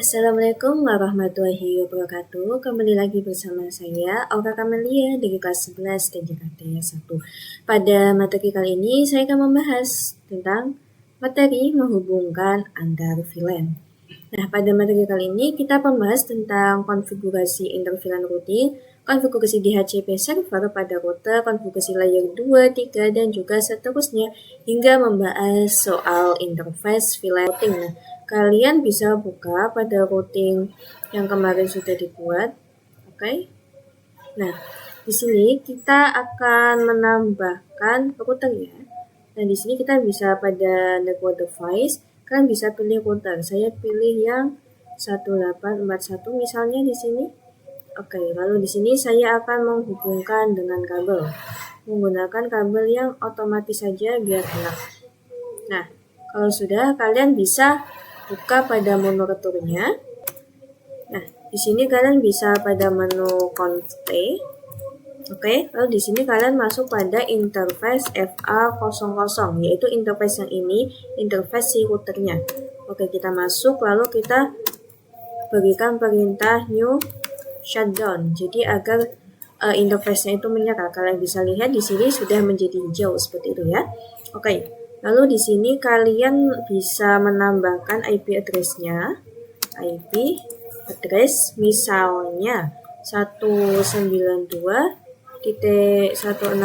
Assalamualaikum warahmatullahi wabarakatuh. Kembali lagi bersama saya Aura Kamelia dari kelas 11 TJKT 1. Pada materi kali ini saya akan membahas tentang materi menghubungkan antar VLAN. Nah, pada materi kali ini kita membahas tentang konfigurasi interVLAN routing, konfigurasi DHCP server pada router, konfigurasi layer 2, 3, dan juga seterusnya, hingga membahas soal interface VLAN routing. Nah, kalian bisa buka pada routing yang kemarin sudah dibuat. Oke. Nah, di sini kita akan menambahkan router ya. Nah, di sini kita bisa pada network device, kan bisa pilih router. Saya pilih yang 1841 misalnya di sini. Oke, lalu di sini saya akan menghubungkan dengan kabel. Menggunakan kabel yang otomatis saja biar enak. Nah, kalau sudah, kalian bisa buka pada monitornya. Nah, di sini kalian bisa pada menu config. Oke, lalu di sini kalian masuk pada interface FA00, yaitu interface yang ini, interface si routernya. Oke, kita masuk, lalu kita berikan perintah new shutdown. Jadi agar interface-nya itu menyala. Kalian bisa lihat di sini sudah menjadi hijau seperti itu ya. Oke. Lalu di sini kalian bisa menambahkan IP address-nya. IP address misalnya 192.168.1.1.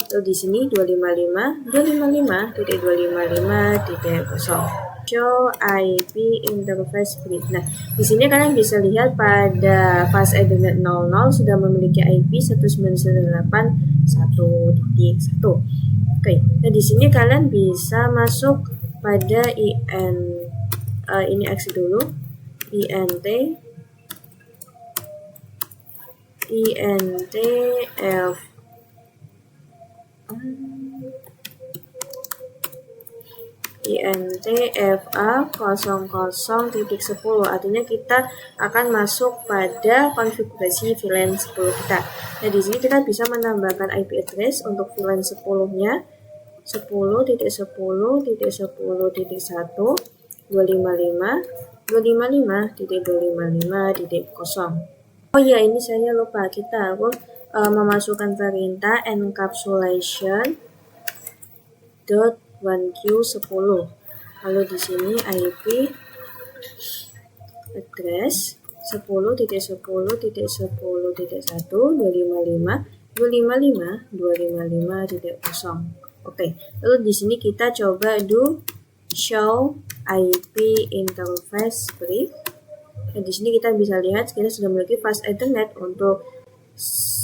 Lalu di sini 255.255.255.0. Show IP interface brief. Nah, di sini kalian bisa lihat pada fast Ethernet 00 sudah memiliki IP 192.168.1.1. Oke, nah di sini kalian bisa masuk pada ini exit dulu, INTF INTFA00.10, artinya kita akan masuk pada konfigurasi VLAN 10 kita. Nah, di sini kita bisa menambahkan IP address untuk VLAN 10-nya 10.10.10.1 255.255.0. Oh iya, ini saya lupa, kita memasukkan perintah encapsulation .1Q10. Lalu di sini IP address 10.10.10.1.255.255.255.0. Oke, lalu di sini kita coba do show IP interface brief. Nah, di sini kita bisa lihat kita sudah memiliki fast Ethernet untuk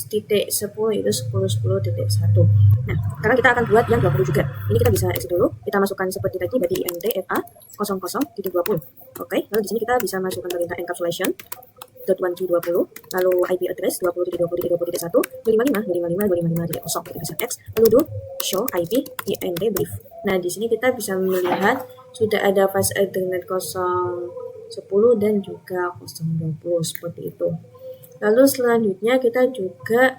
titik 10 itu 10.10.1. Nah, sekarang kita akan buat yang 20 juga. Ini kita bisa exit dulu. Kita masukkan seperti tadi berarti INTFA00.20. Oke, lalu di sini kita bisa masukkan perintah encapsulation .1Q20, lalu IP address 20.20.20.1, 255.255.255.0. Kita bisa X, lalu do show IP INT brief. Nah, di sini kita bisa melihat sudah ada fast Ethernet 010 dan juga 020 seperti itu. Lalu selanjutnya kita juga,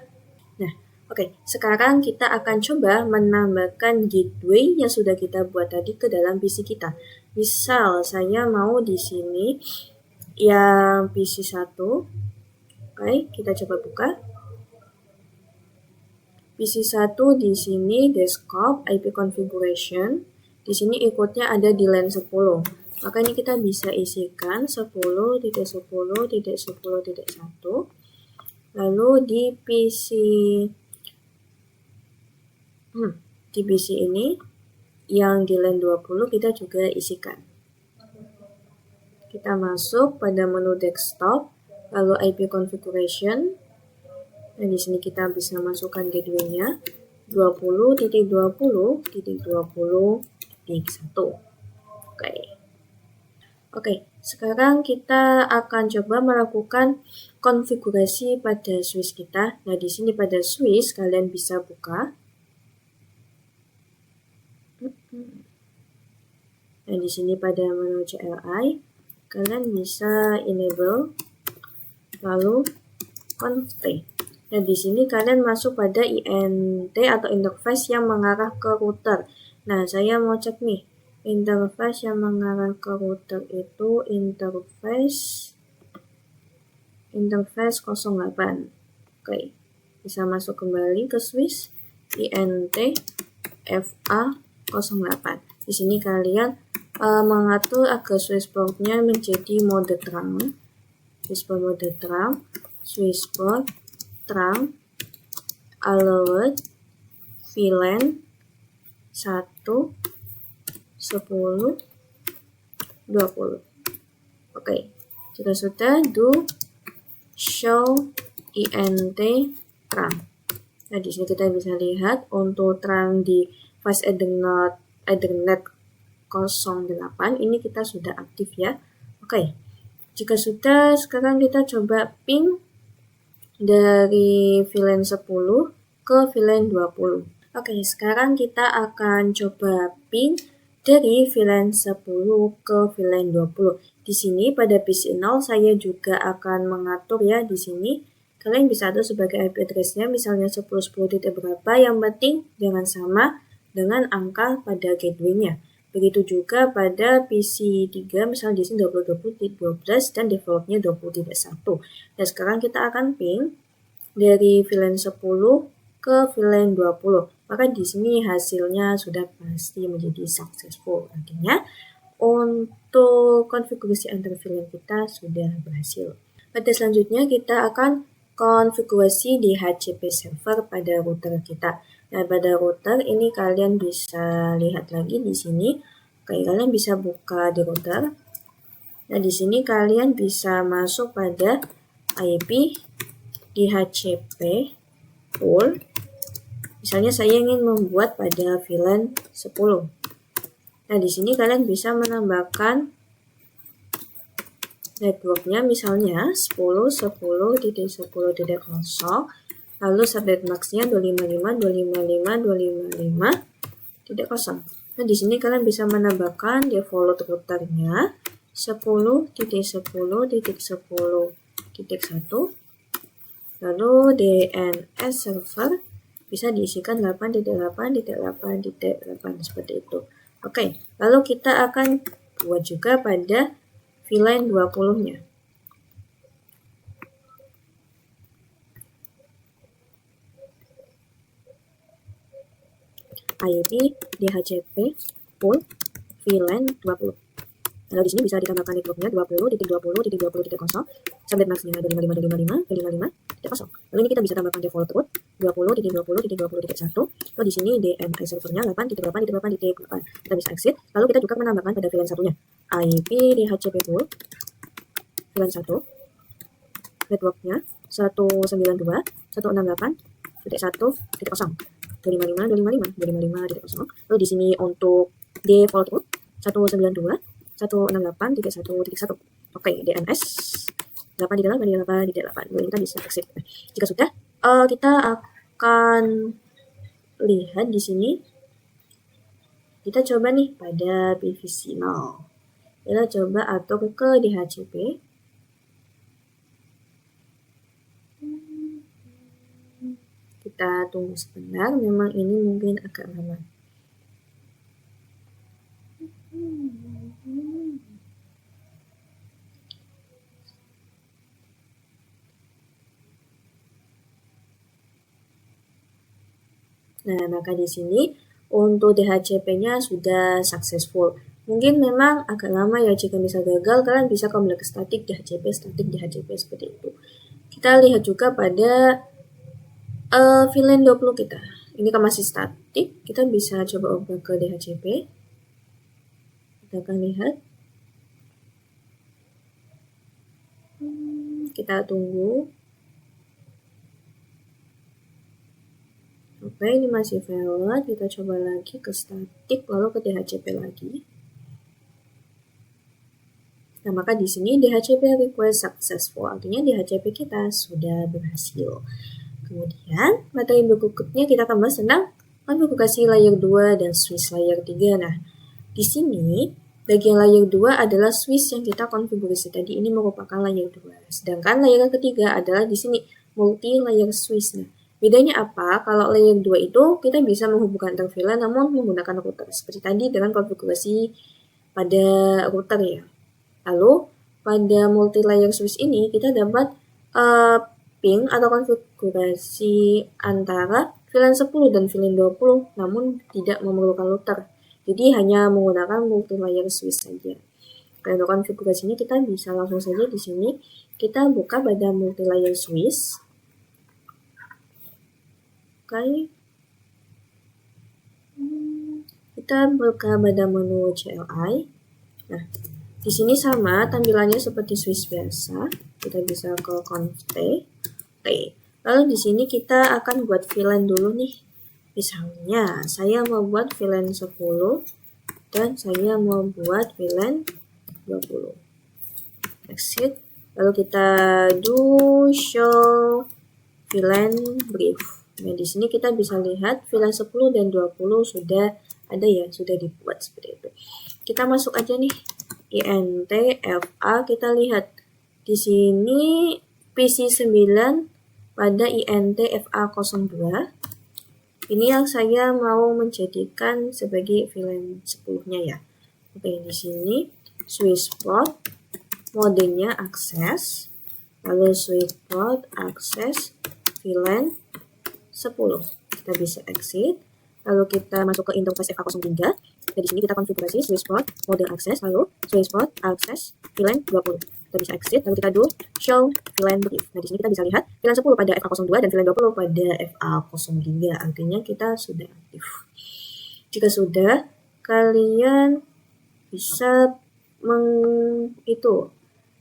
nah oke, sekarang kita akan coba menambahkan gateway yang sudah kita buat tadi ke dalam PC kita. Misal saya mau di sini yang PC 1. Oke, kita coba buka. PC 1 di sini desktop IP configuration. Di sini ikutnya ada di LAN 10. Maka ini kita bisa isikan 10.10.10.1. Lalu di PC ini yang di LAN 20 kita juga isikan. Kita masuk pada menu desktop, lalu IP configuration. Nah, di sini kita bisa masukkan gateway-nya 20.20.20.1. Oke, sekarang kita akan coba melakukan konfigurasi pada switch kita. Nah, di sini pada switch kalian bisa buka. Nah, di sini pada menu CLI kalian bisa enable, lalu config. Nah, di sini kalian masuk pada INT atau interface yang mengarah ke router. Nah, saya mau cek nih, interface yang mengarah ke router itu interface 08. Oke, bisa masuk kembali ke switch INT FA08. Di sini kalian mengatur agar switchboardnya menjadi mode terang, switchboard mode terang, switchboard terang, allowed, VLAN 1, 10, 20. Oke, jika sudah, do show INT terang. Nah, di sini kita bisa lihat untuk terang di fast Ethernet 08 ini kita sudah aktif ya. Oke, jika sudah, sekarang kita coba ping dari VLAN 10 ke VLAN 20. Oke, sekarang kita akan coba ping dari VLAN 10 ke VLAN 20. Di sini pada PC 0 saya juga akan mengatur ya di sini. Kalian bisa atur sebagai IP address-nya misalnya 10.10 titik berapa, yang penting jangan sama dengan angka pada gateway-nya. Begitu juga pada PC 3 misalnya di sini 20.20.12 dan default-nya 20.1. Dan sekarang kita akan ping dari VLAN 10 ke VLAN 20. Maka di sini hasilnya sudah pasti menjadi successful. Artinya untuk konfigurasi antar VLAN kita sudah berhasil. Pada selanjutnya kita akan konfigurasi di DHCP server pada router kita. Nah, pada router ini kalian bisa lihat lagi di sini. Oke, kalian bisa buka di router. Nah, di sini kalian bisa masuk pada IP DHCP pool. Misalnya saya ingin membuat pada VLAN 10. Nah, di sini kalian bisa menambahkan networknya misalnya 10.10.10.0, lalu subnet max-nya 255.255.255.0. Nah, di sini kalian bisa menambahkan default routernya 10.10.10.1, lalu DNS server bisa diisikan 8.8.8.8 seperti itu. Oke, lalu kita akan buat juga pada VLAN 20-nya. IP DHCP pool VLAN 20. Lalu di sini bisa ditambahkan networknya 20.20.20.0, subnet max-nya 255.255.255.0. Lalu ini kita bisa tambahkan default root 20.20.20.1. Lalu di sini DNS servernya 8.8.8.8. Kita bisa exit. Lalu kita juga menambahkan pada VLAN 1-nya IP DHCP pool VLAN 1, networknya 192.168.1.0, 255.255.255.0. Lalu di sini untuk default root 192.168.1.1. Oke, DNS 8.8.8.8. Lalu kita bisa exit. Jika sudah, kita akan lihat di sini. Kita coba nih pada PVC 0. Kita coba atur ke DHCP. Kita tunggu sebentar, memang ini mungkin agak lama. Nah, maka di sini untuk DHCP-nya sudah successful. Mungkin memang agak lama ya, jika bisa gagal, kalian bisa kembali ke static DHCP seperti itu. Kita lihat juga pada VLAN 20 kita. Ini kan masih static, kita bisa coba ubah ke DHCP. Kita akan lihat. Kita tunggu. Oke, ini masih valid. Kita coba lagi ke static, lalu ke DHCP lagi. Nah, maka di sini DHCP request successful, artinya DHCP kita sudah berhasil. Kemudian, materi berikutnya kita akan bahas tentang konfigurasi layer 2 dan switch layer 3. Nah, di sini bagian layer 2 adalah switch yang kita konfigurasi tadi, ini merupakan layer 2. Sedangkan layer ketiga adalah di sini multi layer switch. Nah, Bedanya apa? Kalau layer 2 itu kita bisa menghubungkan antar VLAN namun menggunakan router. Seperti tadi dengan konfigurasi pada router ya. Lalu pada multi layer switch ini kita dapat ping atau konfigurasi antara VLAN 10 dan VLAN 20 namun tidak memerlukan router. Jadi hanya menggunakan multi layer switch saja. Untuk konfigurasinya kita bisa langsung saja di sini kita buka pada multi layer switch. Oke. Kita buka pada menu CLI. Nah, di sini sama tampilannya seperti switch biasa. Kita bisa ke conf-t. Lalu di sini kita akan buat VLAN dulu nih. Misalnya, saya mau buat VLAN 10 dan saya mau buat VLAN 20. Exit. Lalu kita do show VLAN brief. Nah, di sini kita bisa lihat VLAN 10 dan 20 sudah ada ya, sudah dibuat seperti itu. Kita masuk aja nih INTFA, kita lihat di sini PC9 pada INTFA02. Ini yang saya mau menjadikan sebagai VLAN 10-nya ya. Oke, di sini switch port modenya akses, lalu switch port akses VLAN 10. Kita bisa exit, lalu kita masuk ke interface FA03. Dan di sini kita konfigurasi switch port mode akses, lalu switch port akses VLAN 20. Kita bisa exit, lalu kita do show VLAN brief. Nah, di sini kita bisa lihat VLAN 10 pada FA02 dan VLAN 20 pada FA03. Artinya kita sudah aktif. Jika sudah, kalian bisa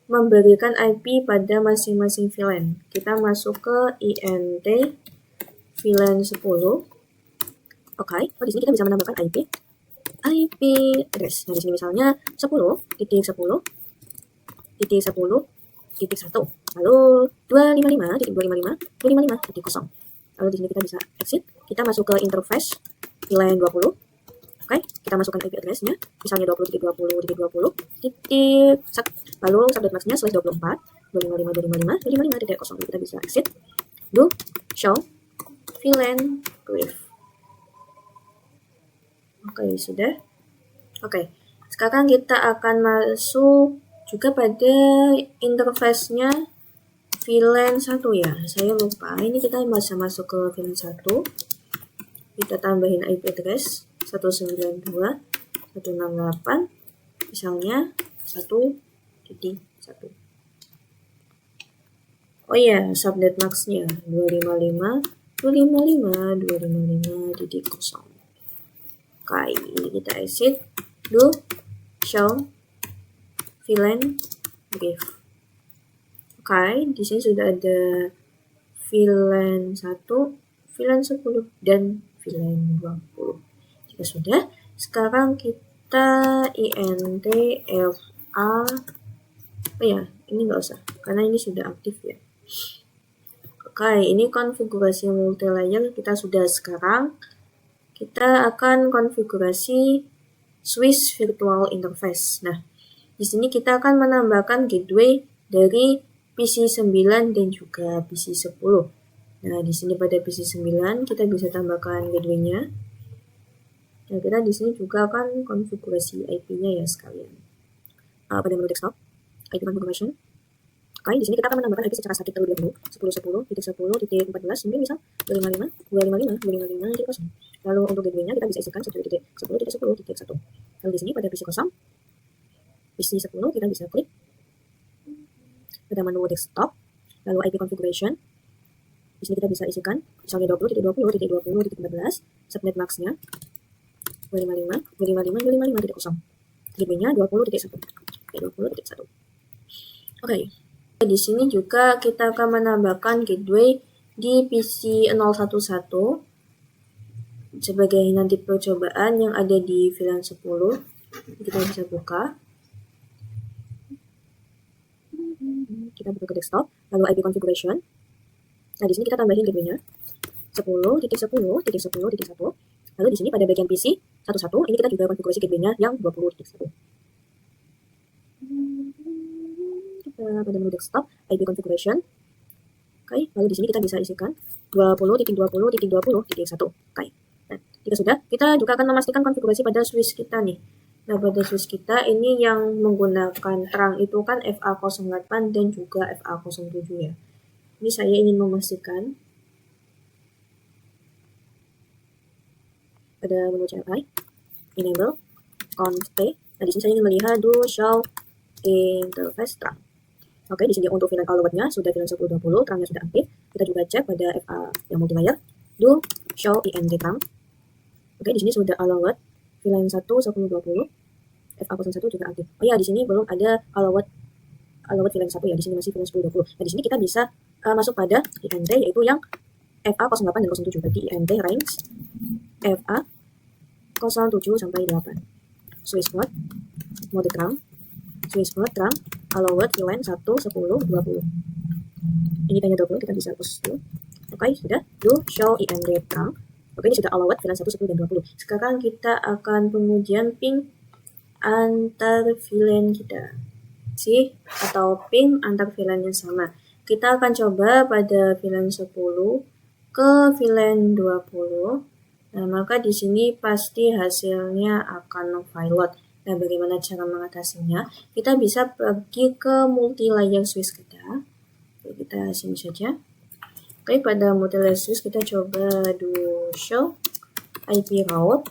memberikan IP pada masing-masing VLAN. Kita masuk ke INT VLAN 10. Oke, di sini kita bisa menambahkan IP address. Nah, di sini misalnya 10.10.10.1, lalu 255.255.255.0. Lalu di sini kita bisa exit, kita masuk ke interface VLAN 20. Oke, kita masukkan IP address-nya, misalnya 20.20.20, lalu subnet max-nya /24, 255.255.255.0. Kita bisa exit, do show VLAN brief. Oke, sudah. Oke, sekarang kita akan masuk juga pada interface-nya VLAN 1 ya. Saya lupa, ini kita bisa masuk ke VLAN 1. Kita tambahin IP address 192.168, misalnya 1.1. Oh iya, subnet max-nya 255.255.255.0. Oke, ini kita exit, do show VLAN brief. Oke, di sini sudah ada VLAN 1, VLAN 10, dan VLAN 20. Jika sudah, sekarang kita INTFA. Oh ya, ini nggak usah, karena ini sudah aktif ya. Oke, ini konfigurasi multi layer kita sudah. Sekarang kita akan konfigurasi switch virtual interface. Nah, di sini kita akan menambahkan gateway dari PC9 dan juga PC10. Nah, di sini pada PC9 kita bisa tambahkan gateway-nya. Nah, kita di sini juga akan konfigurasi IP-nya ya sekalian. Pada menu desktop, IP configuration. Oke, di sini kita akan menambahkan IP secara statik terlebih dahulu, 10.10.10.14, mungkin misal 255.255.255.0. Lalu untuk gateway-nya kita bisa isikan 1.10.10.10.1. Lalu di sini pada PC kosong, PC10 kita bisa klik pada menu desktop, lalu IP configuration. Di sini kita bisa isikan misalnya 20.20.20.14, subnet max-nya 255.255.255.0. Gateway-nya 20.1. Oke, 20.1. Oke. Di sini juga kita akan menambahkan gateway di PC011 sebagai nanti percobaan yang ada di VLAN 10. Kita bisa buka. Kita buka ke desktop, lalu IP configuration. Nah, di sini kita tambahin gateway-nya 10.10.10.1. Lalu di sini pada bagian PC 11 ini kita juga konfigurasi gateway-nya yang 20.1. Pada menu desktop, IP configuration. Oke, lalu di sini kita bisa isikan 20.20.20.1. Oke. Nah, jika sudah, kita juga akan memastikan konfigurasi pada switch kita nih. Nah, pada switch kita ini yang menggunakan terang itu kan FA08 dan juga FA07 ya. Ini saya ingin memastikan pada menu CLI, enable, const. Nah, di sini saya ingin melihat do show interface terang. Oke, di sini untuk VLAN allowed-nya sudah VLAN 1020, terangnya sudah aktif. Kita juga cek pada FA yang multilayer, do show IND terang. Oke, di sini sudah allowed VLAN 1 1020, FA01 juga aktif. Oh ya, di sini belum ada allowed VLAN 1 ya, di sini masih VLAN 1020. Nah, di sini kita bisa masuk pada IND yaitu yang FA08 dan 07, berarti IND range FA07 sampai 8. Switch mode, mode terang, switch mode terang, allowed VLAN 1, 10, 20. Ini tanya 20, kita bisa hapus dulu. Oke, sudah. Do show IND terang. Oke, ini sudah allowed VLAN 1, 10, dan 20. Sekarang kita akan pengujian ping antar VLAN kita. Atau ping antar VLAN yang sama. Kita akan coba pada VLAN 10 ke VLAN 20. Nah, maka di sini pasti hasilnya akan overload. Nah, bagaimana cara mengatasinya? Kita bisa pergi ke multi-layer switch kita. Oke, kita sini saja. Oke, pada multi-layer switch kita coba do show IP route.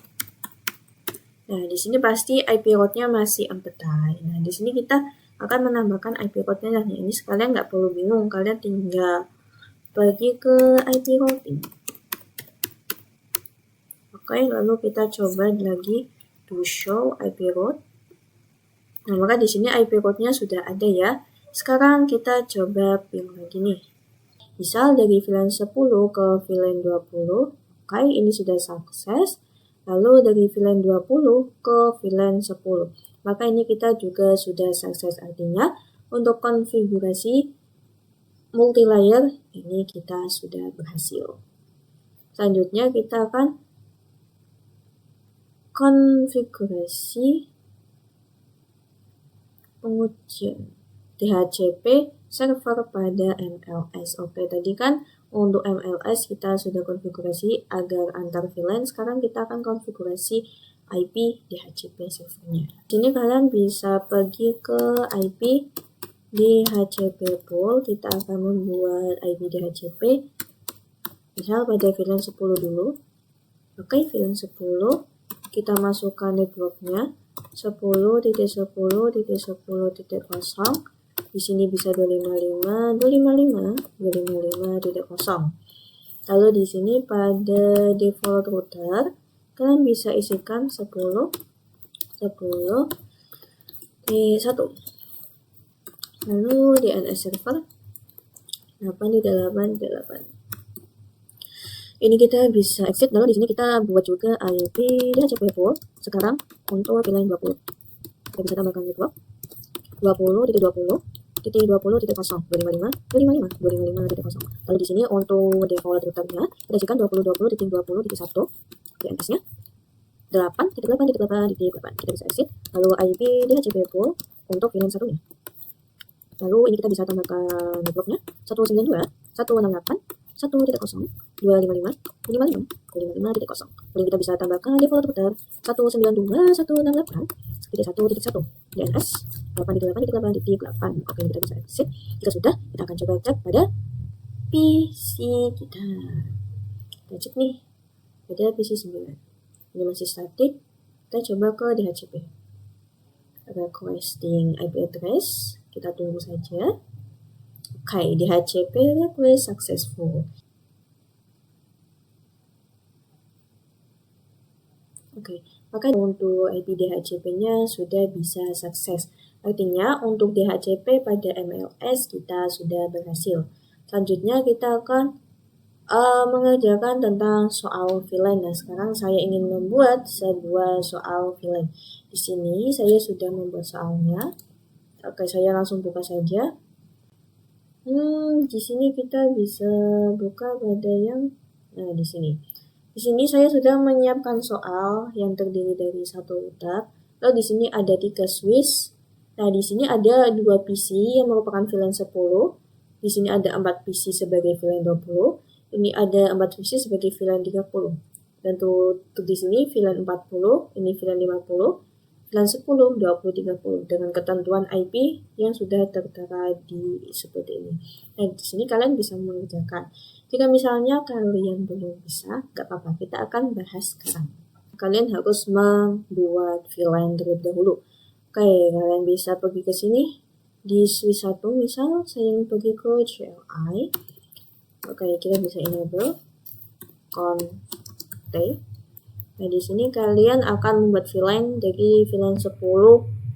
Nah, di sini pasti IP route-nya masih empty. Nah, di sini kita akan menambahkan IP route-nya. Nah, ini sekalian nggak perlu bingung, kalian tinggal pergi ke IP routing. Oke, lalu kita coba lagi to show IP route. Nah, maka di sini IP route-nya sudah ada ya. Sekarang kita coba ping lagi nih. Misal dari VLAN 10 ke VLAN 20. Oke, ini sudah sukses. Lalu dari VLAN 20 ke VLAN 10. Maka ini kita juga sudah sukses, artinya untuk konfigurasi multilayer ini kita sudah berhasil. Selanjutnya kita akan konfigurasi pengujian DHCP server pada MLS. Oke, tadi kan untuk MLS kita sudah konfigurasi agar antar VLAN. Sekarang kita akan konfigurasi IP DHCP servernya. Di sini kalian bisa pergi ke IP DHCP pool. Kita akan membuat IP DHCP. Misal pada VLAN 10 dulu. Oke, VLAN 10. Kita masukkan networknya 10.10.10.0. Di sini bisa 255.255.255.0. Lalu di sini pada default router kalian bisa isikan 10.10.1. Lalu DNS server 8.8.8. Ini kita bisa exit, lalu di sini kita buat juga IP DHCP pool sekarang untuk VLAN 20. Kita bisa tambahkan network 20.20.20.0 255.255.255.0. Lalu di sini untuk default routernya kita isikan 20.20.20.1 DNS-nya 8.8.8.8. Kita bisa exit. Lalu IP DHCP pool untuk VLAN satunya. Lalu ini kita bisa tambahkan networknya 192.168.1.0.255.255.255.0. Lalu kita bisa tambahkan default router 192.168.1.1 DNS 8.8.8.8. Oke, kita bisa exit. Jika sudah, kita akan coba cek pada PC kita. Kita cek nih pada PC 9. Ini masih static. Kita coba ke DHCP. Requesting IP address. Kita tunggu saja. Oke, DHCP request successful. Oke, maka untuk IP DHCP-nya sudah bisa sukses. Artinya untuk DHCP pada MLS kita sudah berhasil. Selanjutnya kita akan mengerjakan tentang soal VLAN. Nah, sekarang saya ingin membuat sebuah soal VLAN. Di sini saya sudah membuat soalnya. Oke, saya langsung buka saja. Di sini kita bisa buka pada yang di sini. Di sini saya sudah menyiapkan soal yang terdiri dari satu router. Lalu di sini ada 3 switch. Nah, di sini ada 2 PC yang merupakan VLAN 10 Di sini ada 4 PC sebagai VLAN 20, ini ada 4 PC sebagai VLAN 30. Dan untuk di sini VLAN 40, ini VLAN 50, VLAN 10, 20, 30 dengan ketentuan IP yang sudah tertera di seperti ini. Nah, di sini kalian bisa mengerjakan. Jika misalnya kalian belum bisa, nggak apa-apa, kita akan bahas sekarang. Kalian harus membuat VLAN terlebih dahulu. Oke, kalian bisa pergi ke sini. Di switch 1 misal, saya ingin pergi ke CLI. Oke, kita bisa enable config. Nah, di sini kalian akan membuat VLAN dari VLAN 10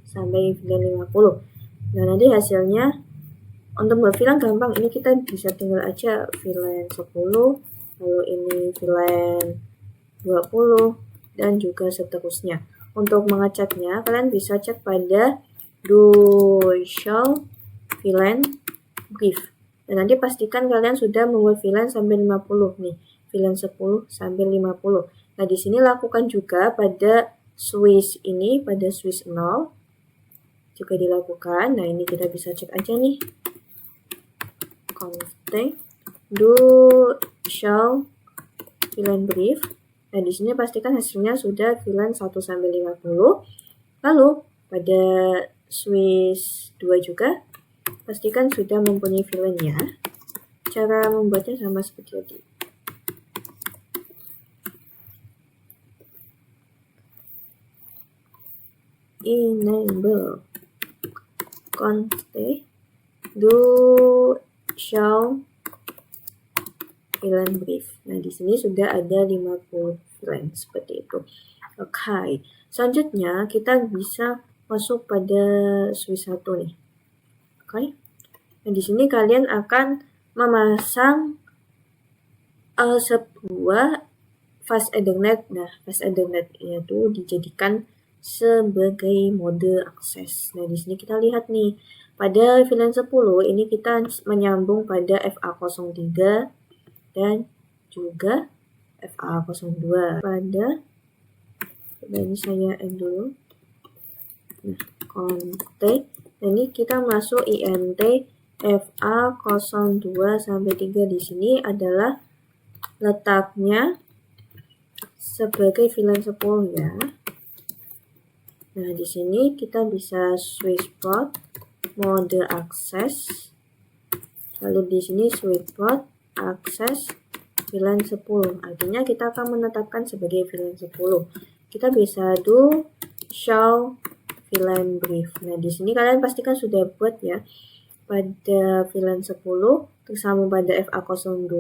sampai VLAN 50. Nah, nanti hasilnya untuk membuat VLAN gampang. Ini kita bisa tinggal aja VLAN 10, lalu ini VLAN 20, dan juga seterusnya. Untuk mengeceknya, kalian bisa cek pada do show VLAN brief. Dan nanti pastikan kalian sudah membuat VLAN sampai 50 nih. VLAN 10 sampai 50. Nah, di sini lakukan juga pada switch ini, pada switch 0 juga dilakukan. Nah, ini kita bisa cek aja nih. Config do show VLAN brief. Nah, di sini pastikan hasilnya sudah VLAN 1 sampai 50. Lalu pada switch 2 juga pastikan sudah mempunyai VLAN ya. Cara membuatnya sama seperti tadi. Enable config do show VLAN brief. Nah, di sini sudah ada 50 VLAN seperti itu. Oke, selanjutnya kita bisa masuk pada switch 1 nih. Oke. Nah, di sini kalian akan memasang sebuah fast Ethernet. Nah, fast Ethernet itu dijadikan sebagai mode akses. Nah, di sini kita lihat nih, pada VLAN 10 ini kita menyambung pada FA03 dan juga FA02. Ini saya end dulu. Nah, config. Nah, ini kita masuk INT FA02 sampai 3. Di sini adalah letaknya sebagai VLAN 10 ya. Nah, di sini kita bisa switch port mode akses. Lalu di sini switch port akses VLAN 10. Artinya kita akan menetapkan sebagai VLAN 10. Kita bisa do show VLAN brief. Nah, di sini kalian pastikan sudah buat ya. Pada VLAN 10 tersambung pada FA02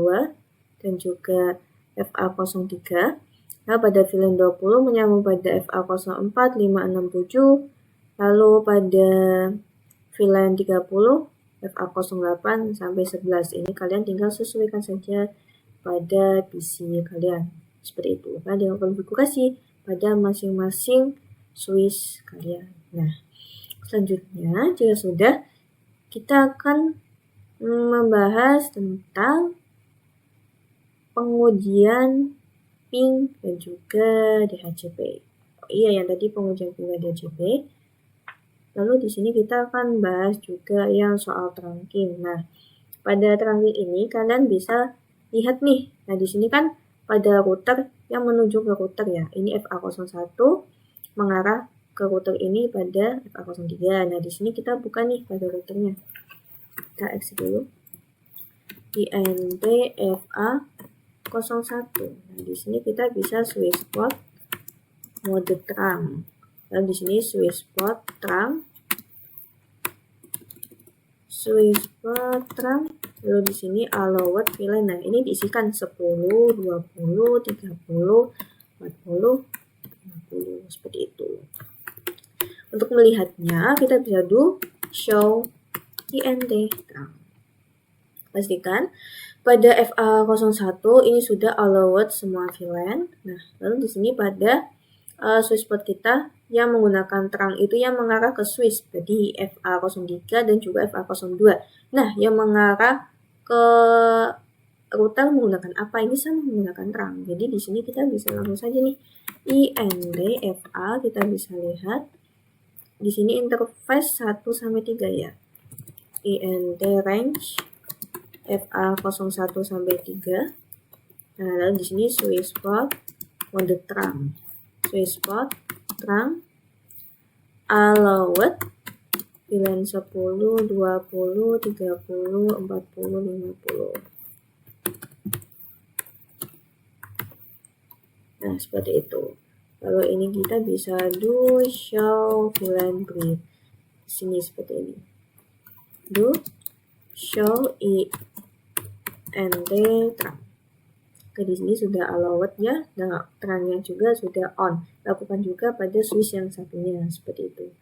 dan juga FA03. Nah, pada VLAN 20 menyambung pada FA04, 567, lalu pada VLAN 30, FA08 sampai 11. Ini kalian tinggal sesuaikan saja pada PC kalian. Seperti itu. Kalian konfigurasi pada masing-masing switch kalian. Nah, selanjutnya jika sudah, kita akan membahas tentang pengujian ping dan juga DHCP. Oh iya, yang tadi pengujian ping dan DHCP. Lalu di sini kita akan bahas juga yang soal trunking. Nah, pada trunking ini kalian bisa lihat nih. Nah, di sini kan pada router yang menuju ke router ya. Ini FA01 mengarah ke router ini pada FA03. Nah, di sini kita buka nih pada routernya. Kita exit dulu. INT FA01. Nah, di sini kita bisa switch port mode trunk. Lalu di sini switch port trunk. Switch port trunk. Lalu di sini allowed VLAN. Nah, ini diisikan 10, 20, 30, 40, 50 seperti itu. Untuk melihatnya kita bisa do show INT trunk. Pastikan pada FA01 ini sudah allowed semua VLAN. Nah, lalu di sini pada switch port kita yang menggunakan trunk itu yang mengarah ke switch, jadi FA03 dan juga FA02. Nah, yang mengarah ke router menggunakan apa? Ini sama menggunakan trunk. Jadi di sini kita bisa langsung saja nih INT FA, kita bisa lihat di sini interface 1 sampai 3 ya. INT range FA01 sampai 3. Nah, lalu di sini sweet spot mode terang. Sweet spot terang allowed VLAN 10, 20, 30, 40, 50. Nah, seperti itu. Lalu ini kita bisa do show VLAN brief. Sini seperti ini. Do show INT terang. Oke, di sini sudah allowed ya, dan terangnya juga sudah on. Lakukan juga pada switch yang satunya, seperti itu.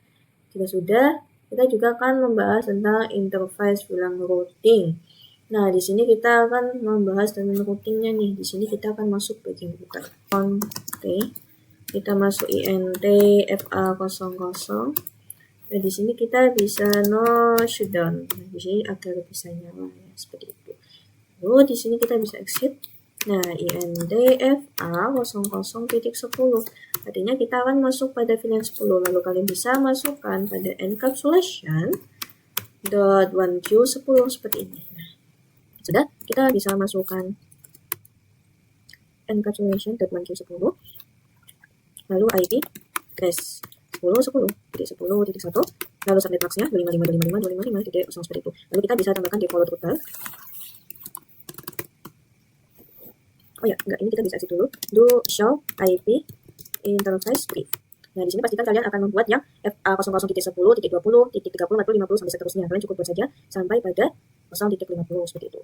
Jika sudah, kita juga akan membahas tentang interface VLAN routing. Nah, di sini kita akan membahas tentang routingnya nih. Di sini kita akan masuk bagian router. Oke, kita masuk INT FA00. Nah, di sini kita bisa no shutdown. Nah, di sini agar bisa nyala ya, seperti itu. Lalu di sini kita bisa exit. Nah, INT FA00.10. Artinya kita akan masuk pada VLAN 10. Lalu kalian bisa masukkan pada encapsulation.1Q10 seperti ini. Nah, sudah, kita bisa masukkan encapsulation.1Q10. Lalu IP address 10.10.10.1. Lalu subnet max-nya 255.255.255.0 seperti itu. Lalu kita bisa tambahkan default router. Oh ya, enggak, ini kita bisa exit dulu. Do show IP interface brief. Nah, di sini pastikan kalian akan membuat yang FA00.10, 20, 30, 40, 50 sampai seterusnya. Kalian cukup buat saja sampai pada 0.50 seperti itu.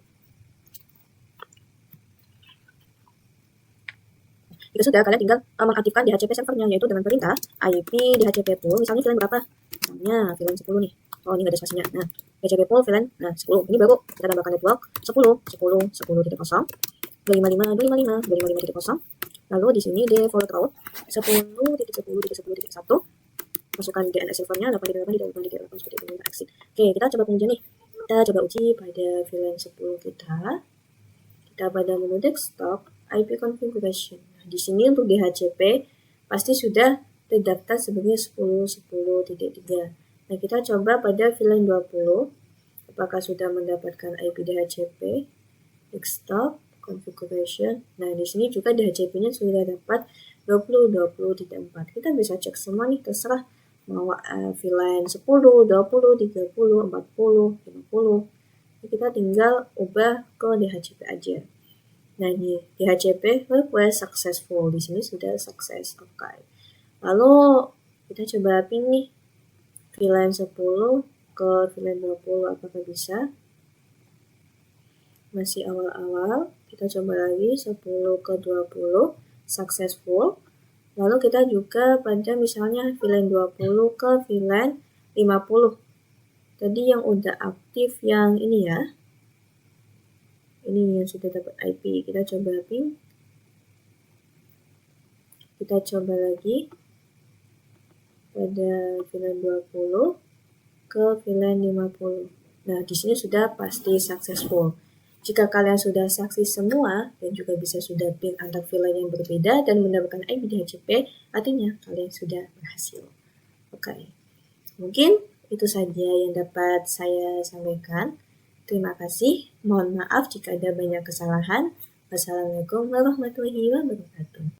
Jika sudah, kalian tinggal mengaktifkan DHCP servernya, yaitu dengan perintah IP DHCP pool. Misalnya VLAN berapa? Misalnya VLAN 10 nih. Oh, ini nggak ada spasinya. Nah, DHCP pool VLAN, nah 10. Ini baru kita tambahkan network 10, 10, 10.0. 255, 255.0. Lalu di sini default route 10.10.10.1. Masukkan DNS servernya 8.8.8.8 seperti itu. Exit. Oke, kita coba pengujian nih. Kita coba uji pada VLAN 10 kita. Kita pada menu desktop IP configuration. Nah, di sini untuk DHCP pasti sudah terdaftar sebagai 10.10.3. Nah, kita coba pada VLAN 20. Apakah sudah mendapatkan IP DHCP? Desktop configuration. Nah, di sini juga DHCP-nya sudah dapat 20.20.4. Kita bisa cek semua nih, terserah mau VLAN 10, 20, 30, 40, 50. Kita tinggal ubah ke DHCP aja. Nah, ini DHCP request successful. Di sini sudah sukses. Oke. Lalu kita coba ping nih VLAN 10 ke VLAN 20, apakah bisa? Masih awal-awal, kita coba lagi 10 ke 20, successful. Lalu kita juga pada misalnya VLAN 20 ke VLAN 50. Tadi yang udah aktif yang ini ya. Ini yang sudah dapat IP. Kita coba ping. Kita coba lagi pada VLAN 20 ke VLAN 50. Nah, di sini sudah pasti successful. Jika kalian sudah saksi semua dan juga bisa sudah ping antar VLAN yang berbeda dan mendapatkan IP DHCP, artinya kalian sudah berhasil. Oke, mungkin itu saja yang dapat saya sampaikan. Terima kasih. Mohon maaf jika ada banyak kesalahan. Wassalamualaikum warahmatullahi wabarakatuh.